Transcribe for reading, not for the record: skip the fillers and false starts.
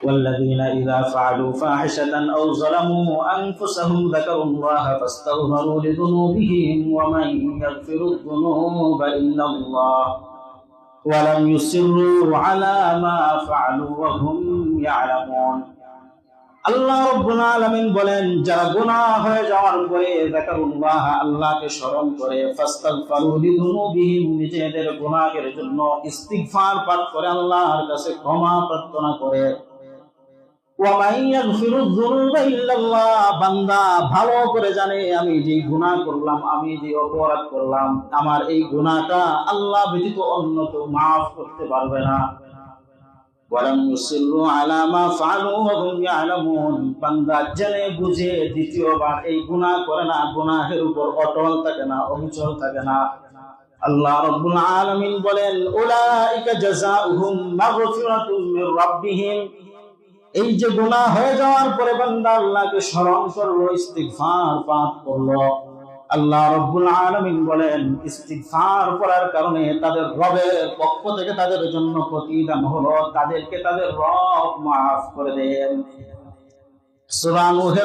والذين إذا فعلوا فاحشة أو ظلموا أنفسهم ذكروا الله فاستغفروا لذنوبهم ومن يغفر الذنوب إلا الله ولم يصروا على ما فعلوا وهم يعلمون আল্লাহ রাব্বুল আলামিন বলেন, যারা গুনাহ হয়ে যাওয়ার পরে যাকারুল্লাহ, আল্লাহকে স্মরণ করে, ফাস্তাগফারু লিযুনুবিহিম, নিজেদের গুনাহের জন্য ইস্তিগফার পাঠ করে, আল্লাহর কাছে ক্ষমা প্রার্থনা করে, ওয়া মান ইয়াগফিরুয যুনুবা ইল্লাল্লাহ, বান্দা ভালো করে জানে আমি যে গুনাহ করলাম, আমি যে অপরাধ করলাম, আমার এই গুনাহটা আল্লাহ ব্যতীত অন্য কেউ মাফ করতে পারবে না। ওয়ালাম ইউসিরু আলা মা ফাআলু ওয়া হুম ইয়ালামুন, বান্দা জেনে বুঝে দ্বিতীয়বার এই গুনাহ করে না, গুনাহের উপর অটল থাকে না, অবিচল থাকে না। আল্লাহ রাব্বুল আলামিন বলেন, উলাইকা জাযাউহুম মাগফিরাতুম মির রাব্বিহিম, এই যে গুনাহ হয়ে যাওয়ার পরে বান্দা আল্লাহকে স্মরণ করলো, ইস্তিগফার পাঠ করলো, আল্লাহ রাব্বুল আলামিন বলেন ইস্তিগফার করার কারণে তাদের রবের পক্ষ থেকে তাদের জন্য প্রতিদান হলো, তাদেরকে তাদের রব মাফ করে দেন। সূরা নূহ